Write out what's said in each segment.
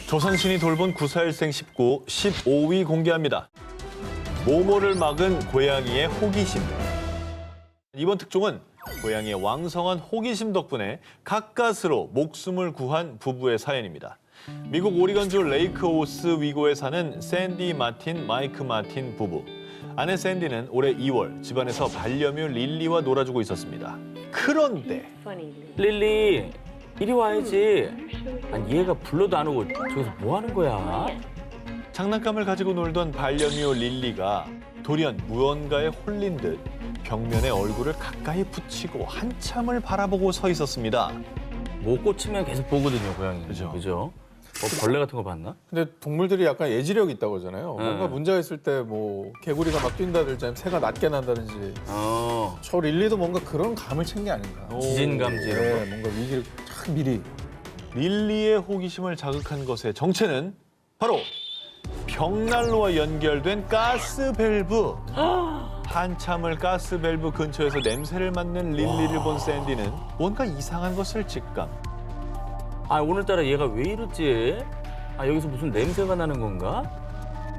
조선신이 돌본 941생 19, 15위 공개합니다. 모모를 막은 고양이의 호기심. 이번 특종은 고양이의 왕성한 호기심 덕분에 가까스로 목숨을 구한 부부의 사연입니다. 미국 오리건주 레이크 오스 위고에 사는 샌디 마틴, 마이크 마틴 부부. 아내 샌디는 올해 2월 집안에서 반려묘 릴리와 놀아주고 있었습니다. 그런데 릴리, 이리 와야지. 아니, 얘가 불러도 안 오고 저기서 뭐 하는 거야? 장난감을 가지고 놀던 반려묘 릴리가 돌연 무언가에 홀린 듯 벽면에 얼굴을 가까이 붙이고 한참을 바라보고 서 있었습니다. 뭐 꽂히면 계속 보거든요, 고양이. 그죠. 그죠? 벌레 같은 거 봤나? 근데 동물들이 약간 예지력이 있다고 하잖아요. 뭔가 문제가 있을 때 뭐 개구리가 막 뛴다든지 아니면 새가 낮게 난다든지 저 릴리도 뭔가 그런 감을 챙 게 아닌가. 지진 감지 이런 거. 네, 뭔가 위기를 쫙 미리. 릴리의 호기심을 자극한 것의 정체는 바로 벽난로와 연결된 가스 밸브. 한참을 가스 밸브 근처에서 냄새를 맡는 릴리를 본 샌디는 뭔가 이상한 것을 직감. 아, 오늘따라 얘가 왜 이러지? 아, 여기서 무슨 냄새가 나는 건가?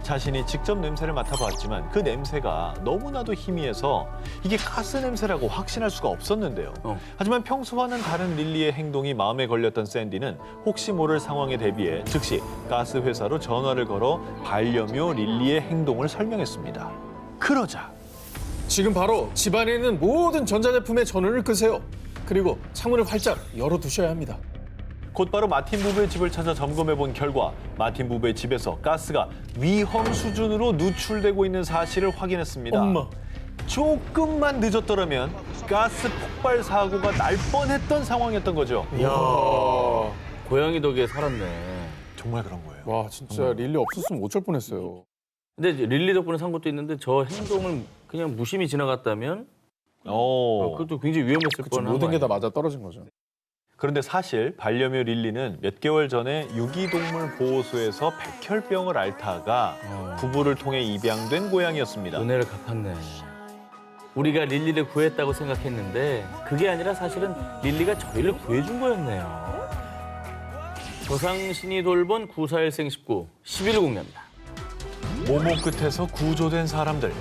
자신이 직접 냄새를 맡아봤지만 그 냄새가 너무나도 희미해서 이게 가스 냄새라고 확신할 수가 없었는데요. 하지만 평소와는 다른 릴리의 행동이 마음에 걸렸던 샌디는 혹시 모를 상황에 대비해 즉시 가스 회사로 전화를 걸어 반려묘 릴리의 행동을 설명했습니다. 그러자 지금 바로 집안에 있는 모든 전자제품의 전원을 끄세요. 그리고 창문을 활짝 열어두셔야 합니다. 곧바로 마틴 부부의 집을 찾아 점검해본 결과 마틴 부부의 집에서 가스가 위험 수준으로 누출되고 있는 사실을 확인했습니다. 엄마. 조금만 늦었더라면 가스 폭발 사고가 날 뻔했던 상황이었던 거죠. 이야. 고양이 덕에 살았네. 정말 그런 거예요. 와, 진짜 릴리 없었으면 어쩔 뻔했어요. 근데 이제 릴리 덕분에 산 것도 있는데 저 행동을 그냥 무심히 지나갔다면 그것도 굉장히 위험했을 그쵸, 뻔한 모든 게 다 거 맞아 떨어진 거죠. 그런데 사실 반려묘 릴리는 몇 개월 전에 유기동물 보호소에서 백혈병을 앓다가 부부를 통해 입양된 고양이였습니다. 은혜를 갚았네. 우리가 릴리를 구했다고 생각했는데 그게 아니라 사실은 릴리가 저희를 구해준 거였네요. 조상신이 돌본 941생 19, 10일 공개합니다. 모모 끝에서 구조된 사람들.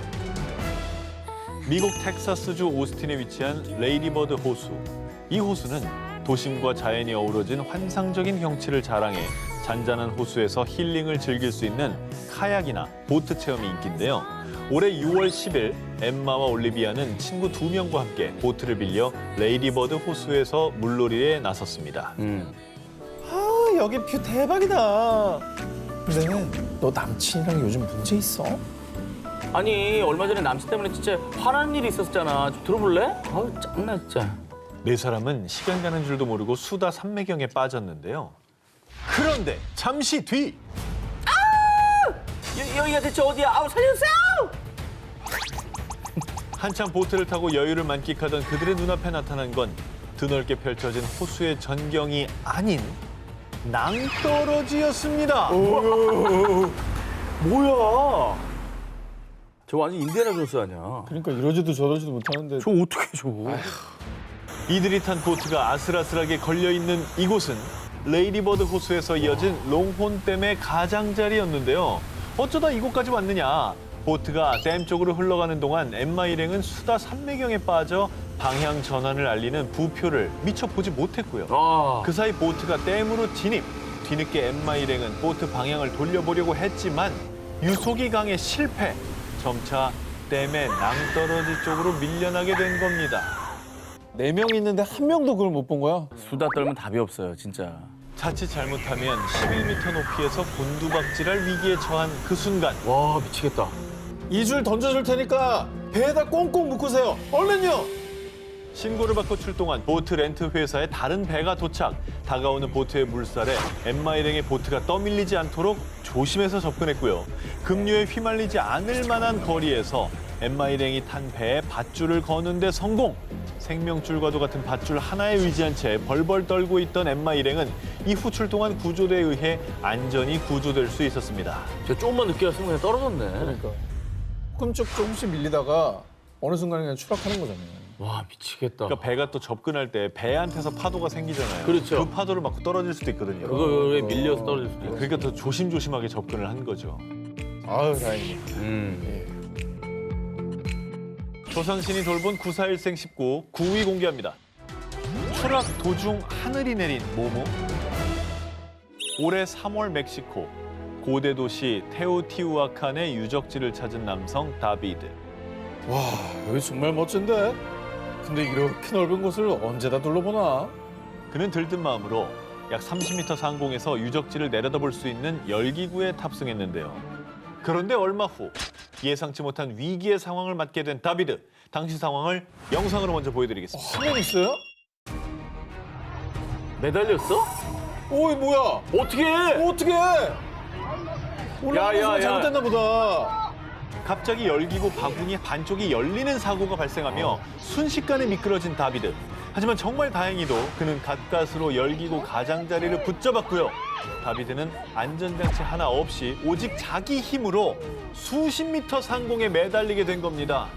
미국 텍사스주 오스틴에 위치한 레이디버드 호수. 이 호수는 도심과 자연이 어우러진 환상적인 경치를 자랑해 잔잔한 호수에서 힐링을 즐길 수 있는 카약이나 보트 체험이 인기인데요. 올해 6월 10일 엠마와 올리비아는 친구 2명과 함께 보트를 빌려 레이디버드 호수에서 물놀이에 나섰습니다. 아, 여기 뷰 대박이다. 근데 너 남친이랑 요즘 문제 있어? 아니, 얼마 전에 남친 때문에 진짜 화나는 일이 있었잖아. 좀 들어볼래? 아우, 짱나 진짜. 네 사람은 시간 가는 줄도 모르고 수다 산매경에 빠졌는데요. 그런데 잠시 뒤! 여기가 대체 어디야? 아우, 살려주세요! 한참 보트를 타고 여유를 만끽하던 그들의 눈앞에 나타난 건 드넓게 펼쳐진 호수의 전경이 아닌 낭떠러지였습니다. 뭐야? 저 완전 인디애나 존스 아니야? 그러니까 이러지도 저러지도 못하는데. 저 어떻게 저? 이들이 탄 보트가 아슬아슬하게 걸려있는 이곳은 레이디버드 호수에서 이어진 롱혼댐의 가장자리였는데요. 어쩌다 이곳까지 왔느냐. 보트가 댐 쪽으로 흘러가는 동안 엠마 일행은 수다 산매경에 빠져 방향 전환을 알리는 부표를 미처 보지 못했고요. 그 사이 보트가 댐으로 진입. 뒤늦게 엠마 일행은 보트 방향을 돌려보려고 했지만 유속이 강해 실패. 점차 댐의 낭떠러지 쪽으로 밀려나게 된 겁니다. 4명 있는데 한 명도 그걸 못 본 거야? 수다 떨면 답이 없어요, 진짜. 자칫 잘못하면 11m 높이에서 곤두박질할 위기에 처한 그 순간 와, 미치겠다. 2줄 던져줄 테니까 배에다 꽁꽁 묶으세요. 얼른요! 신고를 받고 출동한 보트 렌트 회사의 다른 배가 도착. 다가오는 보트의 물살에 엠마 일행의 보트가 떠밀리지 않도록 조심해서 접근했고요. 급류에 휘말리지 않을 만한 거리에서 엠마 일행이 탄 배에 밧줄을 거는 데 성공! 생명줄과도 같은 밧줄 하나에 의지한 채 벌벌 떨고 있던 엠마 일행은 이후 출동한 구조대에 의해 안전히 구조될 수 있었습니다. 저 조금만 늦게 왔으면 그냥 떨어졌네. 그러니까. 조금씩 밀리다가 어느 순간에 그냥 추락하는 거잖아요. 와 미치겠다. 그러니까 배가 또 접근할 때 배한테서 파도가 생기잖아요. 그렇죠. 그 파도를 맞고 떨어질 수도 있거든요. 그거에 밀려서 떨어질 수도 있고. 그러니까 더 조심조심하게 접근을 한 거죠. 아유 다행이다. 음. 조선신이 돌본 941생 19 9위 공개합니다. 추락 도중 하늘이 내린 모모. 올해 3월 ม็xi코 고대 도시 테오티우아칸의 유적지를 찾은 남성 다비드. 와 여기 정말 멋진데. 근데 이렇게 넓은 곳을 언제 다 둘러보나? 그는 들뜬 마음으로 약 30m 상공에서 유적지를 내려다볼 수 있는 열기구에 탑승했는데요. 그런데 얼마 후 예상치 못한 위기의 상황을 맞게 된 다비드. 당시 상황을 영상으로 먼저 보여드리겠습니다. 화면 있어요? 매달렸어? 오이 뭐야? 어떻게 해? 어떻게? 올라가는 순간 잘못됐나 보다. 갑자기 열기구 바구니 반쪽이 열리는 사고가 발생하며 순식간에 미끄러진 다비드. 하지만 정말 다행히도 그는 가까스로 열기구 가장자리를 붙잡았고요. 다비드는 안전장치 하나 없이 오직 자기 힘으로 수십 미터 상공에 매달리게 된 겁니다.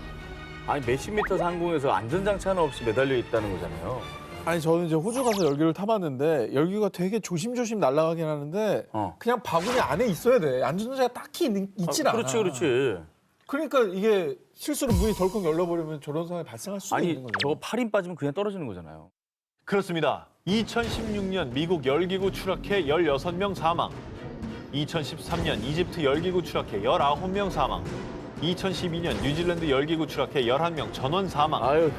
아니 몇십 미터 상공에서 안전장치 하나 없이 매달려 있다는 거잖아요. 아니 저는 이제 호주 가서 열기를 타봤는데 열기가 되게 조심조심 날아가긴 하는데 그냥 바구니 안에 있어야 돼. 안전장치가 딱히 있질 않아. 그렇지 그렇지. 그러니까 이게 실수로 문이 덜컥 열려버리면 저런 상황이 발생할 수도 아니 있는 거죠. 저거 8인 빠지면 그냥 떨어지는 거잖아요. 그렇습니다. 2016년 미국 열기구 추락해 16명 사망. 2013년 이집트 열기구 추락해 19명 사망. 2012년 뉴질랜드 열기구 추락해 11명 전원 사망. 아유.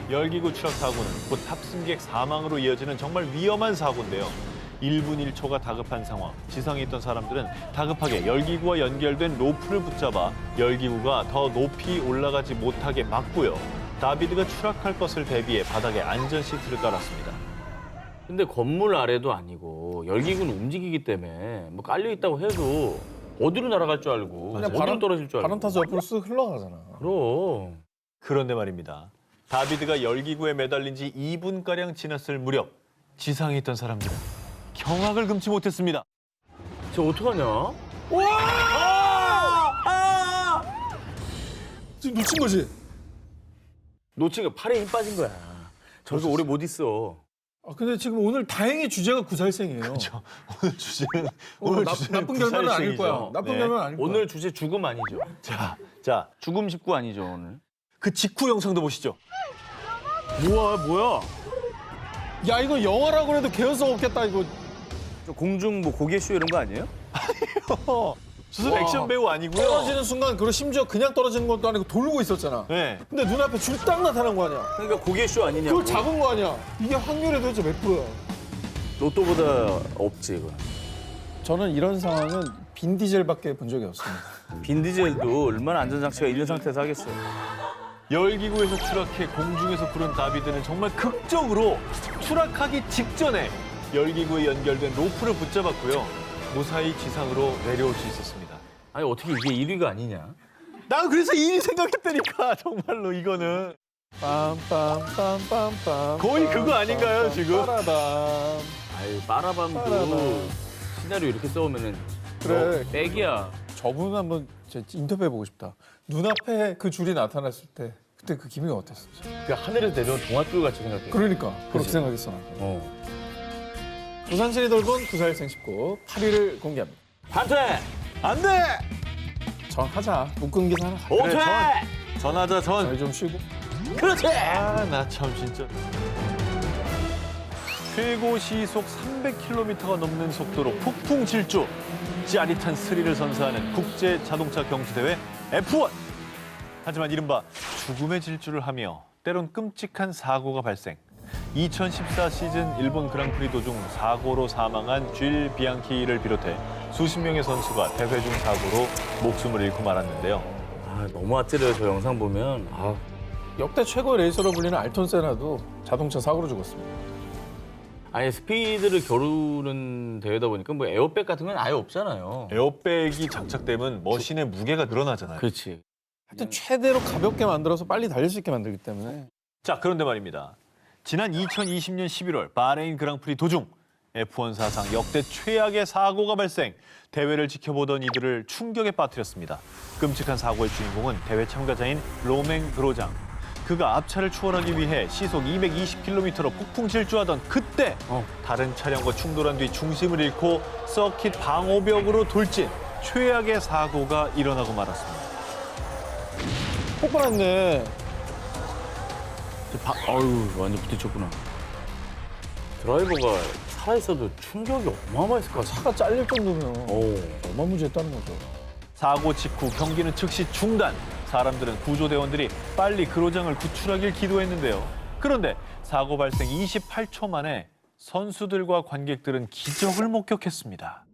열기구 추락 사고는 곧 탑승객 사망으로 이어지는 정말 위험한 사고인데요. 1분 1초가 다급한 상황. 지상에 있던 사람들은 다급하게 열기구와 연결된 로프를 붙잡아 열기구가 더 높이 올라가지 못하게 막고요. 다비드가 추락할 것을 대비해 바닥에 안전 시트를 깔았습니다. 근데 건물 아래도 아니고 열기구는 움직이기 때문에 뭐 깔려 있다고 해도 어디로 날아갈 줄 알고 그냥 어디로 떨어질 줄 알고. 바람 타서 옆으로 쓱 흘러가잖아. 그럼. 그런데 말입니다. 다비드가 열기구에 매달린 지 2분가량 지났을 무렵 지상에 있던 사람들은 경악을 금치 못했습니다. 저 어떡하냐? 지금 놓친 거지? 놓친 거 팔에 힘 빠진 거야. 저기서 오래 못 있어. 아 근데 지금 오늘 다행히 주제가 구살생이에요. 그렇죠. 오늘 주제는 나쁜 결말은 아닐 거야. 나쁜 결말은 아닐 거야. 오늘 주제 죽음 아니죠? 자, 죽음 19 아니죠 오늘? 그 직후 영상도 보시죠. 뭐야? 야 이거 영화라고 해도 개연성 없겠다 이거. 저 공중 뭐 고개쇼 이런 거 아니에요? 무슨 와. 액션 배우 아니고요. 떨어지는 순간 그리고 심지어 그냥 떨어지는 것도 아니고 돌고 있었잖아. 네. 근데 눈앞에 줄 딱 나타난 거 아니야. 그러니까 고개쇼 아니냐고. 그걸 잡은 거 아니야. 이게 확률이 도대체 몇 프로야? 로또보다 없지 이거. 저는 이런 상황은 빈 디젤밖에 본 적이 없습니다. 빈디젤도 얼마나 안전장치가 있는 상태에서 하겠어요. 열기구에서 추락해 공중에서 부른 다비드는 정말 극적으로 추락하기 직전에 열기구에 연결된 로프를 붙잡았고요. 무사히 지상으로 내려올 수 있었습니다. 아니 어떻게 이게 1위가 아니냐? 난 그래서 2위 생각했다니까. 정말로 이거는. 빰빰빰빰빰. 거의 그거 아닌가요, 지금? 빠라밤. 아유 빠라밤도 빠라밤. 시나리오 이렇게 써오면은 그래. 백이야. 저분 한번 인터뷰해 보고 싶다. 눈앞에 그 줄이 나타났을 때 그때 그 기분이 어땠었지? 그 하늘에서 내려온 동아줄 같이 생각해. 그러니까 그렇게 그치? 생각했어. 어. 부산신이 돌본 941생 19 8위를 공개합니다. 반퇴. 안 돼! 전하자. 묶은 기사 하나. 오퇴. 그래, 전하자, 전. 저희 좀 쉬고. 그렇지. 아, 나 참 진짜. 최고 시속 300km가 넘는 속도로 폭풍 질주. 짜릿한 스릴을 선사하는 국제 자동차 경주대회 F1. 하지만 이른바 죽음의 질주를 하며 때론 끔찍한 사고가 발생. 2014 시즌 일본 그랑프리 도중 사고로 사망한 쥘 비앙키를 비롯해 수십 명의 선수가 대회 중 사고로 목숨을 잃고 말았는데요. 아 너무 아찔해요 저 영상 보면. 아. 역대 최고의 레이서로 불리는 알톤 세나도 자동차 사고로 죽었습니다. 아예 스피드를 겨루는 대회다 보니까 뭐 에어백 같은 건 아예 없잖아요. 에어백이 장착되면 머신의 무게가 늘어나잖아요. 그렇지. 하여튼 최대로 가볍게 만들어서 빨리 달릴 수 있게 만들기 때문에. 자, 그런데 말입니다. 지난 2020년 11월 바레인 그랑프리 도중 F1 사상 역대 최악의 사고가 발생. 대회를 지켜보던 이들을 충격에 빠뜨렸습니다. 끔찍한 사고의 주인공은 대회 참가자인 로맹 그로장. 그가 앞차를 추월하기 위해 시속 220km로 폭풍 질주하던 그때 다른 차량과 충돌한 뒤 중심을 잃고 서킷 방호벽으로 돌진, 최악의 사고가 일어나고 말았습니다. 폭발했네. 어휴, 완전 부딪혔구나. 드라이버가 살아있어도 충격이 어마어마했을 것 같아. 차가 잘릴 정도면 오. 어마무지했다는 거죠. 사고 직후 경기는 즉시 중단. 사람들은 구조대원들이 빨리 그로장을 구출하길 기도했는데요. 그런데 사고 발생 28초 만에 선수들과 관객들은 기적을 목격했습니다.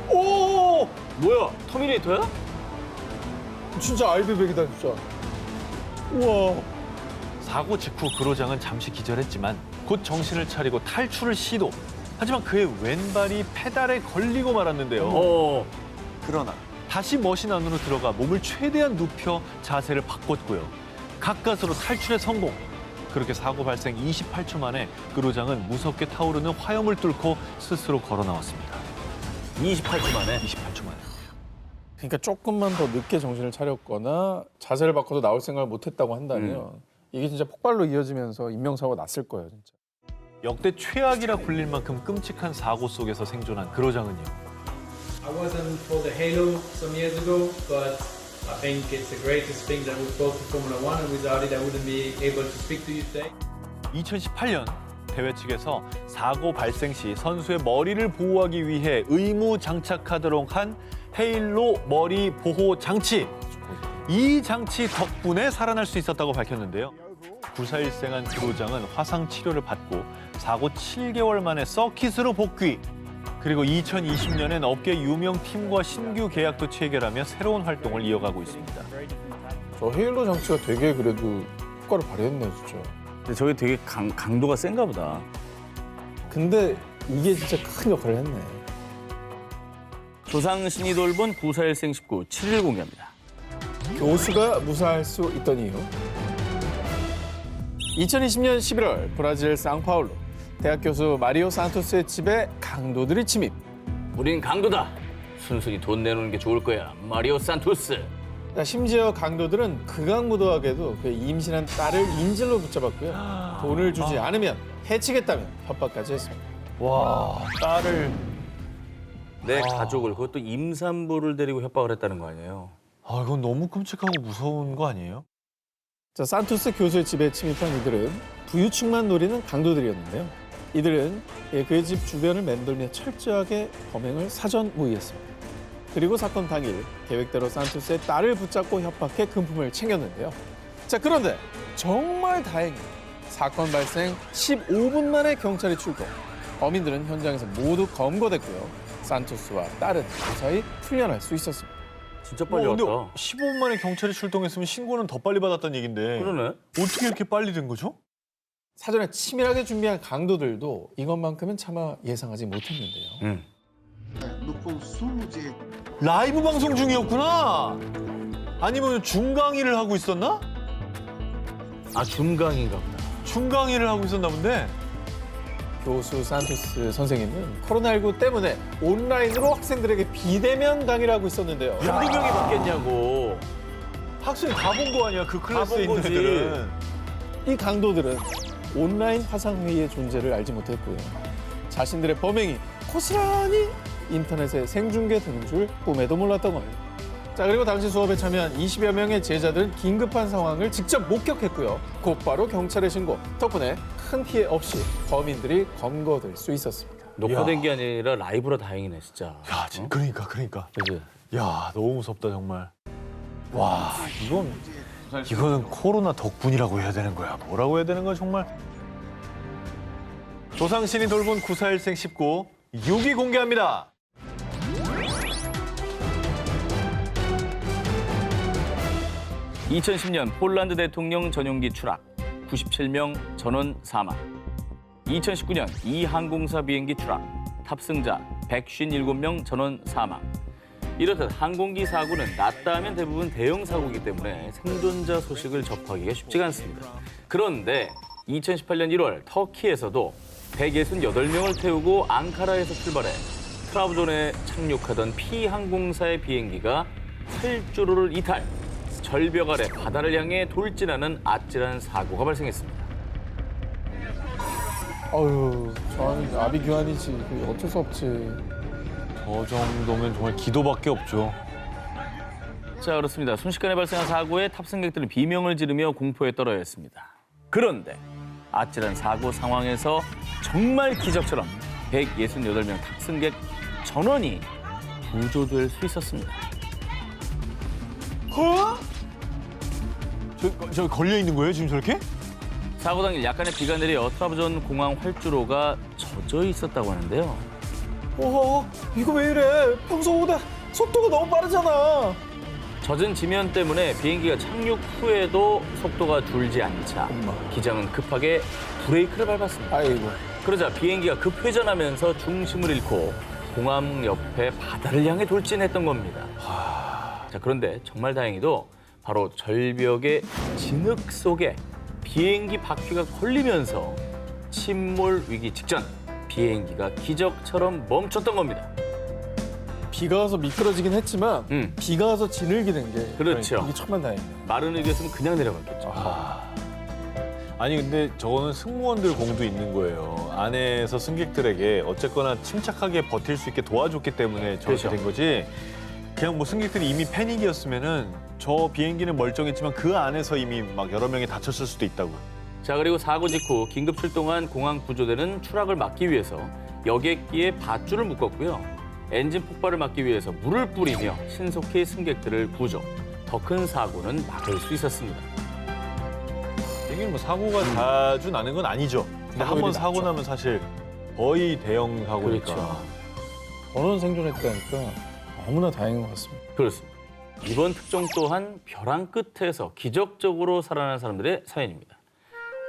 오! 뭐야, 터미네이터야? 진짜 알비백이다 진짜. 우와. 사고 직후 그로장은 잠시 기절했지만 곧 정신을 차리고 탈출을 시도. 하지만 그의 왼발이 페달에 걸리고 말았는데요. 그러나 다시 머신 안으로 들어가 몸을 최대한 눕혀 자세를 바꿨고요. 가까스로 탈출에 성공. 그렇게 사고 발생 28초 만에 그로장은 무섭게 타오르는 화염을 뚫고 스스로 걸어 나왔습니다. 28초 만에? 28초 만에. 그러니까 조금만 더 늦게 정신을 차렸거나 자세를 바꿔서 나올 생각을 못했다고 한다면 이게 진짜 폭발로 이어지면서 인명사고가 났을 거예요, 진짜. 역대 최악이라 불릴 만큼 끔찍한 사고 속에서 생존한 그로장은요. I wasn't for the Halo some years ago, but I think it's the greatest thing that we've brought to Formula One, and without it, I wouldn't be able to speak to you today. 2018년 대회 측에서 사고 발생 시 선수의 머리를 보호하기 위해 의무 장착하도록 한 헤일로 머리 보호 장치. 이 장치 덕분에 살아날 수 있었다고 밝혔는데요. 구사일생한 그로장은 화상 치료를 받고 사고 7개월 만에 서킷으로 복귀. 그리고 2020년엔 업계 유명 팀과 신규 계약도 체결하며 새로운 활동을 이어가고 있습니다. 저 헤일로 장치가 되게 그래도 효과를 발휘했네요, 진짜. 근데 저게 되게 강도가 센가 보다. 근데 이게 진짜 큰 역할을 했네. 조상신이 돌본 94일생 19, 7일 공개합니다. 교수가 무사할 수 있던 이유. 2020년 11월 브라질 상파울루 대학 교수 마리오 산토스의 집에 강도들이 침입. 우린 강도다. 순순히 돈 내놓는 게 좋을 거야. 마리오 산토스. 심지어 강도들은 극악무도하게도 그 임신한 딸을 인질로 붙잡았고요. 돈을 주지 않으면 해치겠다며 협박까지 했습니다. 와, 딸을. 내 가족을, 그것도 임산부를 데리고 협박을 했다는 거 아니에요? 아, 이건 너무 끔찍하고 무서운 거 아니에요? 자, 산토스 교수의 집에 침입한 이들은 부유층만 노리는 강도들이었는데요. 이들은 그의 집 주변을 맴돌며 철저하게 범행을 사전 모의했습니다. 그리고 사건 당일 계획대로 산토스의 딸을 붙잡고 협박해 금품을 챙겼는데요. 자, 그런데 정말 다행히 사건 발생 15분 만에 경찰이 출동. 범인들은 현장에서 모두 검거됐고요. 산토스와 딸은 무사히 풀려날 수 있었습니다. 진짜 빨리 근데 왔다. 15분 만에 경찰이 출동했으면 신고는 더 빨리 받았다는 얘긴데. 그러네. 어떻게 이렇게 빨리 된 거죠? 사전에 치밀하게 준비한 강도들도 이것만큼은 차마 예상하지 못했는데요. 응. no consumo de 라이브 방송 중이었구나. 아니면 중강의를 하고 있었나? 아, 중강인가 보다. 중강의를 하고 있었나 본데. 교수 산토스 선생님은 코로나19 때문에 온라인으로 학생들에게 비대면 강의를 하고 있었는데요. 한두 명이 받겠냐고. 학생이 다 본 거 아니야, 그 클래스에 본 있는 거지. 애들은. 이 강도들은 온라인 화상회의의 존재를 알지 못했고요. 자신들의 범행이 고스란히 인터넷에 생중계되는 줄 꿈에도 몰랐던 거예요. 자, 그리고 당시 수업에 참여한 20여 명의 제자들은 긴급한 상황을 직접 목격했고요. 곧바로 경찰에 신고. 덕분에 큰 피해 없이 범인들이 검거될 수 있었습니다. 녹화된 게 아니라 라이브라 다행이네, 진짜. 야, 그러니까. 그지? 야, 너무 무섭다, 정말. 와, 이거는 코로나 덕분이라고 해야 되는 거야. 뭐라고 해야 되는 거야, 정말. 조상신이 돌본 94일생 19, 6위 공개합니다. (2010년) 폴란드 대통령 전용기 추락, 97명 전원 사망. 2019년 이 항공사 비행기 추락, 탑승자 157명 전원 사망. 이렇듯 항공기 사고는 났다 하면 대부분 대형 사고이기 때문에 생존자 소식을 접하기가 쉽지가 않습니다. 그런데 2018년 1월 터키에서도 168명을 태우고 앙카라에서 출발해 트라브존에 착륙하던 P항공사의 비행기가 활주로를 이탈. 절벽 아래 바다를 향해 돌진하는 아찔한 사고가 발생했습니다. 어휴, 저는 아비규환이지. 그게 어쩔 수 없지. 저 정도면 정말 기도밖에 없죠. 자, 그렇습니다. 순식간에 발생한 사고에 탑승객들은 비명을 지르며 공포에 떨어야 했습니다. 그런데 아찔한 사고 상황에서 정말 기적처럼 168명 탑승객 전원이 구조될 수 있었습니다. 저 걸려 있는 거예요 지금 저렇게? 사고 당일 약간의 비가 내려 트라브존 공항 활주로가 젖어 있었다고 하는데요. 이거 왜 이래? 평소보다 속도가 너무 빠르잖아. 젖은 지면 때문에 비행기가 착륙 후에도 속도가 줄지 않자 엄마. 기장은 급하게 브레이크를 밟았습니다. 아이고. 그러자 비행기가 급회전하면서 중심을 잃고 공항 옆에 바다를 향해 돌진했던 겁니다. 자, 그런데 정말 다행히도 바로 절벽의 진흙 속에 비행기 바퀴가 걸리면서 침몰 위기 직전 비행기가 기적처럼 멈췄던 겁니다. 비가 와서 미끄러지긴 했지만 비가 와서 진흙이 된 게. 그렇죠. 이게 천만 다행이네. 마른 흙이었으면 그냥 내려갔겠죠. 아니 근데 저거는 승무원들 공도 있는 거예요. 안에서 승객들에게 어쨌거나 침착하게 버틸 수 있게 도와줬기 때문에 저렇게 그렇죠. 된 거지. 그냥 뭐 승객들이 이미 패닉이었으면은 저 비행기는 멀쩡했지만 그 안에서 이미 막 여러 명이 다쳤을 수도 있다고. 자, 그리고 사고 직후 긴급 출동한 공항 구조대는 추락을 막기 위해서 여객기에 밧줄을 묶었고요. 엔진 폭발을 막기 위해서 물을 뿌리며 신속히 승객들을 구조. 더 큰 사고는 막을 수 있었습니다. 이게 뭐 사고가 자주 나는 건 아니죠. 근데 한 번 사고일이 사고 났죠. 나면 사실 거의 대형 사고니까. 그렇죠. 전원 생존했다니까 너무나 다행인 것 같습니다. 그렇습니다. 이번 특종 또한 벼랑 끝에서 기적적으로 살아난 사람들의 사연입니다.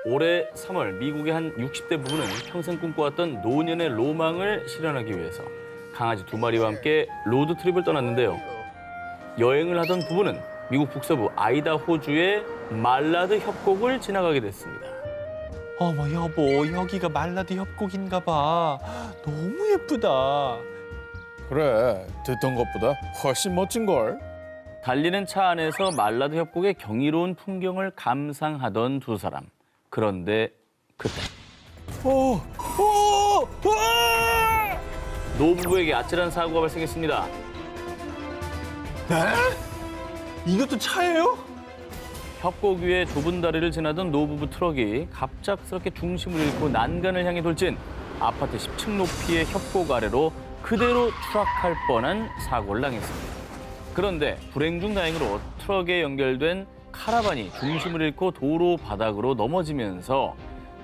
올해 3월 미국의 한 60대 부부는 평생 꿈꿔왔던 노년의 로망을 실현하기 위해서 강아지 2마리와 함께 로드트립을 떠났는데요. 여행을 하던 부부는 미국 북서부 아이다호주의 말라드 협곡을 지나가게 됐습니다. 어머 여보 여기가 말라드 협곡인가 봐. 너무 예쁘다. 그래, 듣던 것보다 훨씬 멋진 걸. 달리는 차 안에서 말라드 협곡의 경이로운 풍경을 감상하던 두 사람. 그런데 그때 노부부에게 아찔한 사고가 발생했습니다. 이것도 차예요? 협곡 위에 좁은 다리를 지나던 노부부 트럭이 갑작스럽게 중심을 잃고 난간을 향해 돌진, 아파트 10층 높이의 협곡 아래로 그대로 추락할 뻔한 사고를 당했습니다. 그런데 불행 중 다행으로 트럭에 연결된 카라반이 중심을 잃고 도로 바닥으로 넘어지면서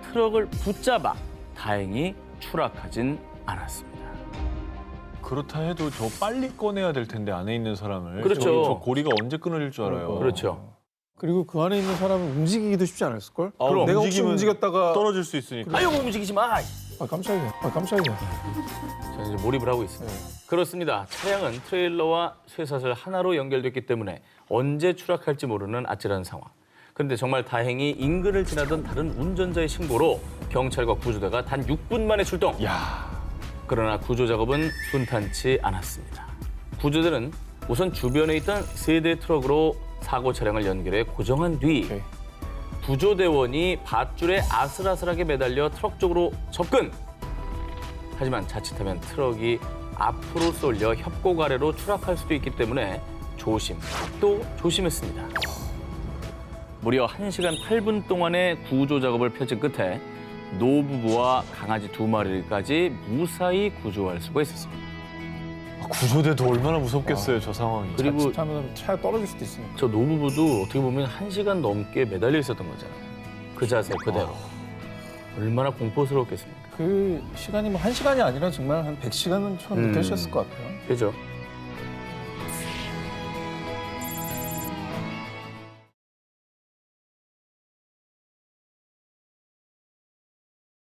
트럭을 붙잡아 다행히 추락하진 않았습니다. 그렇다 해도 저 빨리 꺼내야 될 텐데 안에 있는 사람을. 그렇죠. 저 고리가 언제 끊어질 줄 알아요. 그렇죠. 그리고 그 안에 있는 사람은 움직이기도 쉽지 않았을걸? 그럼 내가 혹시 움직이면 움직였다가 떨어질 수 있으니까. 아유, 움직이지 마! 아, 깜짝이야. 자, 이제 몰입을 하고 있습니다. 그렇습니다. 차량은 트레일러와 쇠사슬 하나로 연결됐기 때문에 언제 추락할지 모르는 아찔한 상황. 그런데 정말 다행히 인근을 지나던 다른 운전자의 신고로 경찰과 구조대가 단 6분 만에 출동. 그러나 구조 작업은 순탄치 않았습니다. 구조대는 우선 주변에 있던 3대의 트럭으로 사고 차량을 연결해 고정한 뒤 오케이. 구조대원이 밧줄에 아슬아슬하게 매달려 트럭 쪽으로 접근. 하지만 자칫하면 트럭이 앞으로 쏠려 협곡 아래로 추락할 수도 있기 때문에 또 조심했습니다. 무려 1시간 8분 동안의 구조 작업을 펼친 끝에 노부부와 강아지 2마리까지 무사히 구조할 수가 있었습니다. 구조대도 얼마나 무섭겠어요 저 상황이. 그리고 자칫하면 차가 떨어질 수도 있으니까. 저 노부부도 어떻게 보면 1시간 넘게 매달려 있었던 거잖아요. 그 자세 그대로. 얼마나 공포스러웠겠습니까? 그 시간이 뭐 1시간이 아니라 정말 한 100시간은 처음 느껴지셨을 것 같아요. 그죠?